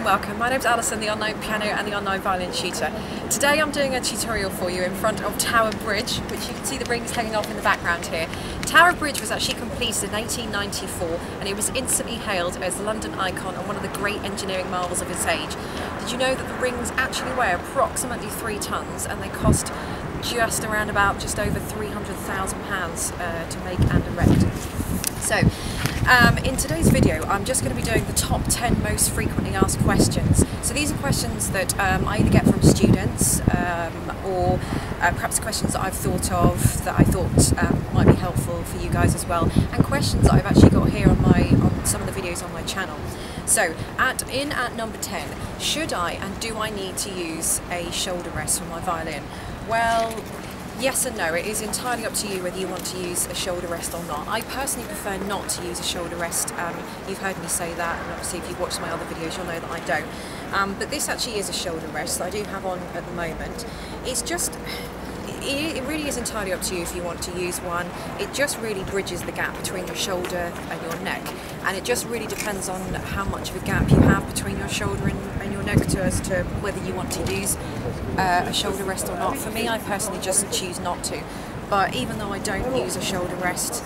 Welcome, my name's Alison, the online piano and the online violin tutor. Today I'm doing a tutorial for you in front of Tower Bridge, which you can see the rings hanging off in the background here. Tower Bridge was actually completed in 1894 and it was instantly hailed as the London icon and one of the great engineering marvels of its age. Did you know that the rings actually weigh approximately 3 tons and they cost just around about just over £300,000 to make and erect? So, in today's video I'm just going to be doing the top 10 most frequently asked questions. So these are questions that I either get from students or perhaps questions that I've thought of that I thought might be helpful for you guys as well, and questions that I've actually got here on some of the videos on my channel. So at number 10, should I and do I need to use a shoulder rest for my violin? Well, yes and no. It is entirely up to you whether you want to use a shoulder rest or not. I personally prefer not to use a shoulder rest. You've heard me say that, and obviously if you've watched my other videos you'll know that I don't. But this actually is a shoulder rest that I do have on at the moment. It's just, it really is entirely up to you if you want to use one. It just really bridges the gap between your shoulder and your neck, and it just really depends on how much of a gap you have between your shoulder and your neck as to whether you want to use a shoulder rest or not. For me, I personally just choose not to, but even though I don't use a shoulder rest,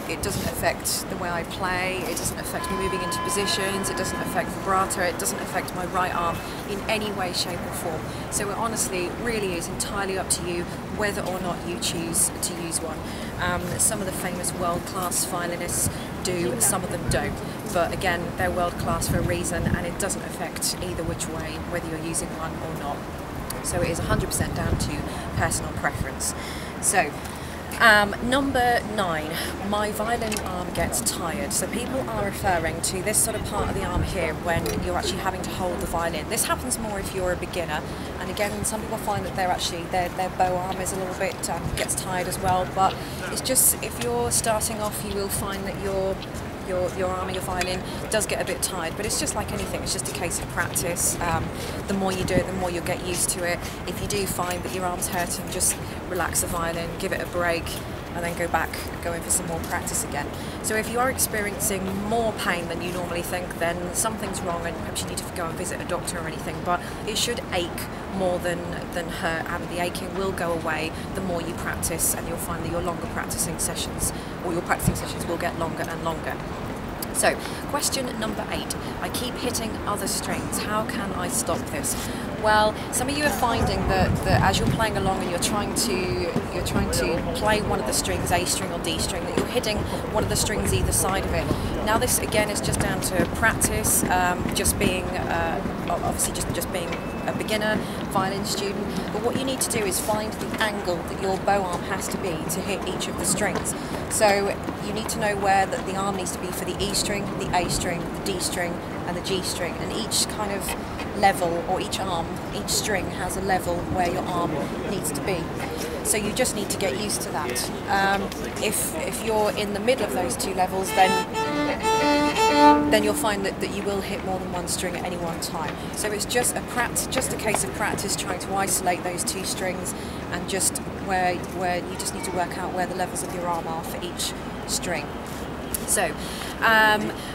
it doesn't affect the way I play, it doesn't affect me moving into positions, it doesn't affect vibrato, it doesn't affect my right arm in any way, shape or form. So it honestly really is entirely up to you whether or not you choose to use one. Some of the famous world-class violinists do, some of them don't. But again, they're world-class for a reason, and it doesn't affect either which way, whether you're using one or not. So it is 100% down to personal preference. So, number 9, my violin arm gets tired. So people are referring to this sort of part of the arm here when you're actually having to hold the violin. This happens more if you're a beginner, and again some people find that their bow arm is a little bit gets tired as well. But it's just, if you're starting off, you will find that your arming a violin does get a bit tired, but it's just like anything, it's just a case of practice. The more you do it, the more you'll get used to it. If you do find that your arm's hurting, just relax the violin, give it a break, and then go in for some more practice again. So if you are experiencing more pain than you normally think, then something's wrong and perhaps you need to go and visit a doctor or anything, but it should ache more than hurt, and the aching will go away the more you practice, and you'll find that your longer practicing sessions, or your practicing sessions, will get longer and longer. So, question number 8. I keep hitting other strings. How can I stop this? Well, some of you are finding that as you're playing along and you're trying to play one of the strings, A string or D string, that you're hitting one of the strings either side of it. Now this again is just down to practice, just being obviously just being a beginner violin student. But what you need to do is find the angle that your bow arm has to be to hit each of the strings. So you need to know where the arm needs to be for the E string, the A string, the D string and the G string, and each kind of level, or each string has a level where your arm needs to be. So you just need to get used to that. If you're in the middle of those two levels, then you'll find that you will hit more than one string at any one time. So it's just a case of practice, trying to isolate those two strings, and just where you just need to work out where the levels of your arm are for each string. So,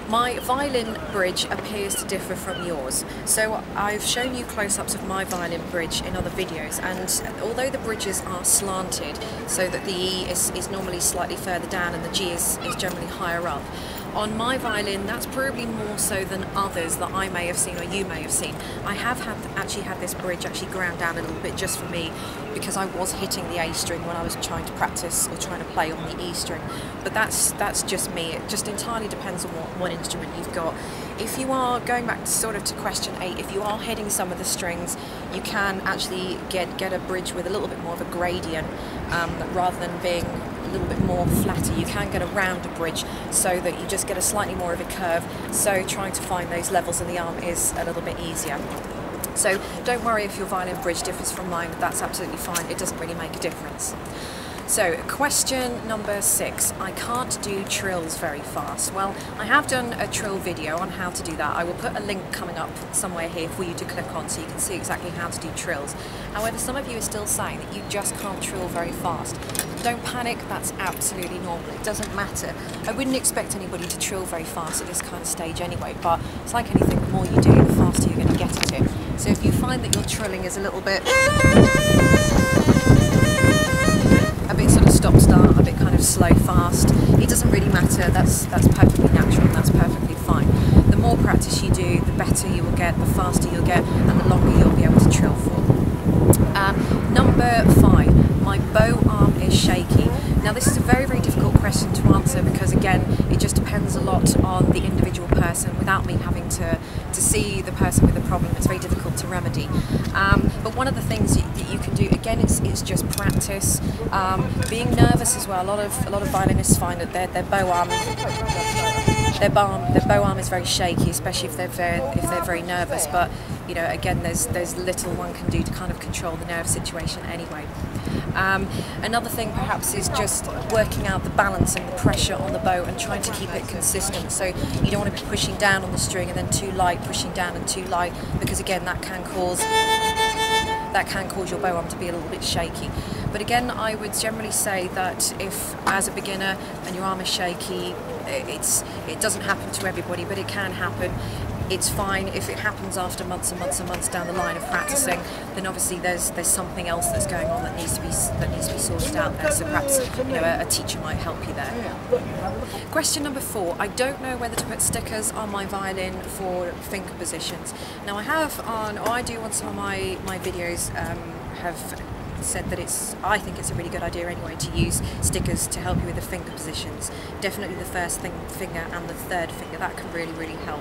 my violin bridge appears to differ from yours. So I've shown you close-ups of my violin bridge in other videos, and although the bridges are slanted, so that the E is normally slightly further down and the G is generally higher up, on my violin that's probably more so than others that I may have seen or you may have seen. I have actually had this bridge actually ground down a little bit just for me, because I was hitting the A string when I was trying to practice or trying to play on the E string. But that's just me. It just entirely depends on what instrument you've got. If you are going back to question 8, if you are hitting some of the strings, you can actually get a bridge with a little bit more of a gradient, rather than being a little bit more flatter. You can get around a bridge so that you just get a slightly more of a curve, so trying to find those levels in the arm is a little bit easier. So don't worry if your violin bridge differs from mine, that's absolutely fine, it doesn't really make a difference. So, question number 6. I can't do trills very fast. Well, I have done a trill video on how to do that. I will put a link coming up somewhere here for you to click on so you can see exactly how to do trills. However, some of you are still saying that you just can't trill very fast. Don't panic, that's absolutely normal. It doesn't matter. I wouldn't expect anybody to trill very fast at this kind of stage anyway, but it's like anything, the more you do, the faster you're going to get at it. So if you find that your trilling is a little bit sort of stop-start, a bit kind of slow-fast, it doesn't really matter, that's perfectly natural and that's perfectly fine. The more practice you do, the better you will get, the faster you'll get, and the longer you'll be able to trill for. Number 5, my bow arm is shaky. Now this is a very, very difficult question to answer because again, it just depends a lot on the individual person. Without me having to see the person with the problem, it's very difficult to remedy. But one of the things that you can do, again, it's just practice. Being nervous as well. A lot of violinists find that their bow arm is very shaky, especially if they're very nervous. But you know, again, there's little one can do to kind of control the nerve situation anyway. Another thing perhaps is just working out the balance and the pressure on the bow and trying to keep it consistent. So you don't want to be pushing down on the string and then too light, pushing down and too light, because again that can cause your bow arm to be a little bit shaky. But again, I would generally say that if, as a beginner, and your arm is shaky, it doesn't happen to everybody, but it can happen. It's fine. If it happens after months and months and months down the line of practicing, then obviously there's something else that's going on that needs to be sorted out there. So perhaps, you know, a teacher might help you there. Question number 4. I don't know whether to put stickers on my violin for finger positions. Now I do on some of my videos have said that I think it's a really good idea anyway to use stickers to help you with the finger positions. Definitely the first finger and the third finger, that can really, really help.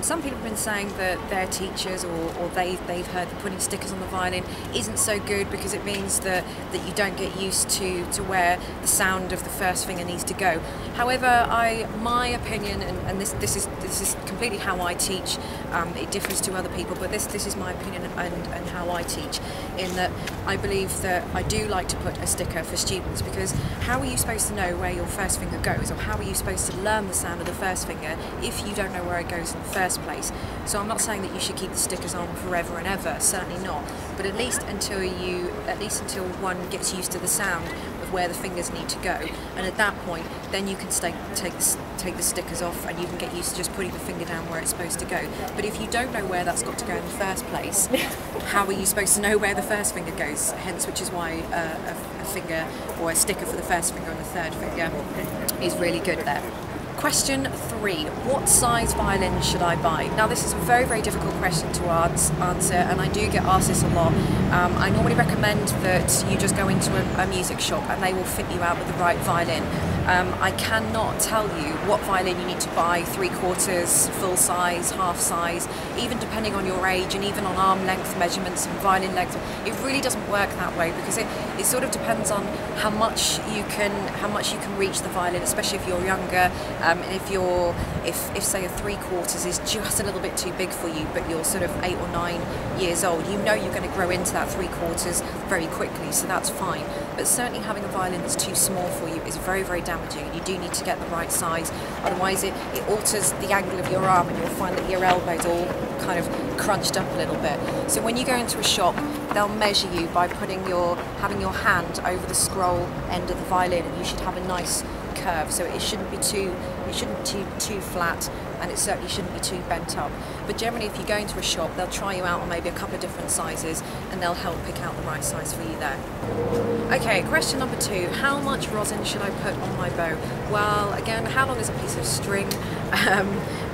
Some people have been saying that their teachers or they've heard that putting stickers on the violin isn't so good because it means that you don't get used to where the sound of the first finger needs to go. However, my opinion, and this is completely how I teach, it differs to other people, but this is my opinion and how I teach, in that I believe that I do like to put a sticker for students, because how are you supposed to know where your first finger goes, or how are you supposed to learn the sound of the first finger if you don't know where it goes in the first place? So I'm not saying that you should keep the stickers on forever and ever, certainly not, but at least until one gets used to the sound of where the fingers need to go, and at that point then you can take the stickers off and you can get used to just putting the finger down where it's supposed to go. But if you don't know where that's got to go in the first place, how are you supposed to know where the first finger goes? Hence, which is why a finger or a sticker for the first finger and the third finger is really good there. Question 3. What size violin should I buy? Now this is a very, very difficult question to answer, and I do get asked this a lot. I normally recommend that you just go into a music shop and they will fit you out with the right violin. I cannot tell you what violin you need to buy, 3/4, full size, half size, even depending on your age and even on arm length measurements and violin length. It really doesn't work that way, because it sort of depends on how much you can reach the violin, especially if you're younger. If say a 3/4 is just a little bit too big for you, but you're sort of 8 or 9 years old, you know you're going to grow into that 3/4 very quickly, so that's fine. But certainly having a violin that's too small for you is very, very damaging, and you do need to get the right size. Otherwise it alters the angle of your arm, and you'll find that your elbow's all kind of crunched up a little bit. So when you go into a shop, they'll measure you by having your hand over the scroll end of the violin, and you should have a nice curve, so it shouldn't be too flat, and it certainly shouldn't be too bent up. But generally, if you go into a shop, they'll try you out on maybe a couple of different sizes, and they'll help pick out the right size for you there. Okay, question number 2. How much rosin should I put on my bow? Well, again, how long is a piece of string?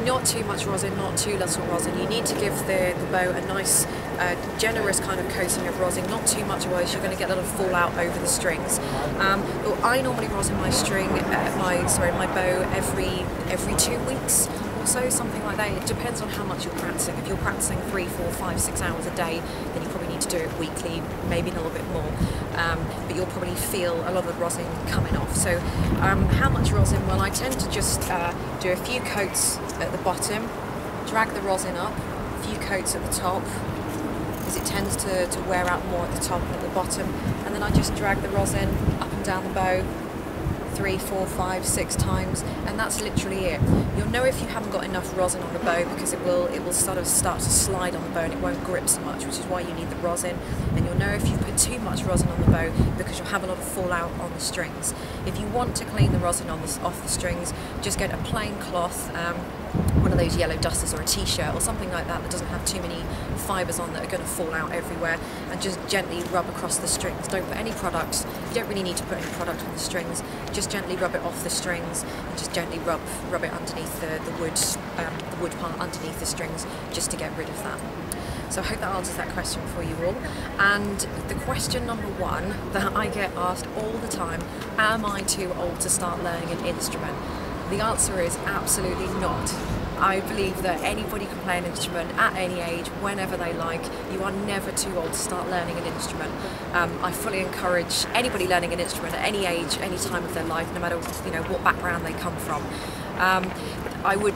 Not too much rosin, not too little rosin. You need to give the bow a nice, generous kind of coating of rosin, not too much, otherwise you're going to get a little fallout over the strings. I normally rosin my my bow every 2 weeks or so, something like that. It depends on how much you're practicing. If you're practicing 3, 4, 5, 6 hours a day, then you probably need to do it weekly, maybe a little bit more, but you'll probably feel a lot of the rosin coming off. So how much rosin? Well, I tend to just do a few coats at the bottom, drag the rosin up, a few coats at the top, because it tends to wear out more at the top and at the bottom, and then I just drag the rosin up and down the bow 3, 4, 5, 6 times, and that's literally it. You'll know if you haven't got enough rosin on the bow, because it will sort of start to slide on the bow and it won't grip so much, which is why you need the rosin. And you'll know if you put too much rosin on the bow, because you'll have a lot of fallout on the strings. If you want to clean the rosin off the strings, just get a plain cloth, one of those yellow dusters or a t-shirt or something like that that doesn't have too many fibres on that are going to fall out everywhere, and just gently rub across the strings. Don't put any products. You don't really need to put any product on the strings. Just gently rub it off the strings, and just gently rub it underneath the wood part underneath the strings, just to get rid of that. So I hope that answers that question for you all. And the question number 1 that I get asked all the time: am I too old to start learning an instrument? The answer is absolutely not. I believe that anybody can play an instrument at any age, whenever they like. You are never too old to start learning an instrument. I fully encourage anybody learning an instrument at any age, any time of their life, no matter what background they come from.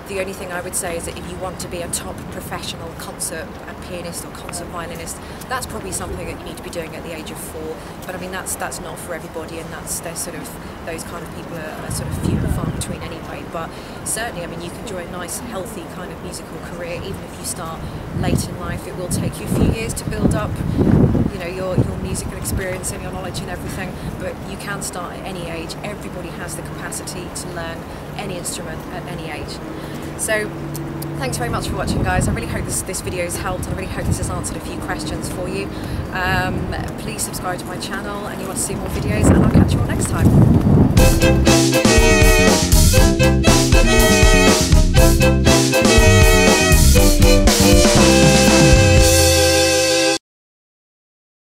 The only thing I would say is that if you want to be a top professional concert pianist or concert violinist, that's probably something that you need to be doing at the age of 4. But I mean, that's not for everybody, and those kind of people are sort of few and far between anyway. But certainly, I mean, you can enjoy a nice, healthy kind of musical career even if you start late in life. It will take you a few years to build up, your musical experience and your knowledge and everything, but you can start at any age. Everybody has the capacity to learn any instrument at any age. So thanks very much for watching, guys. I really hope this video has helped, and I really hope this has answered a few questions for you. Please subscribe to my channel, and you want to see more videos, and I'll catch you all next time.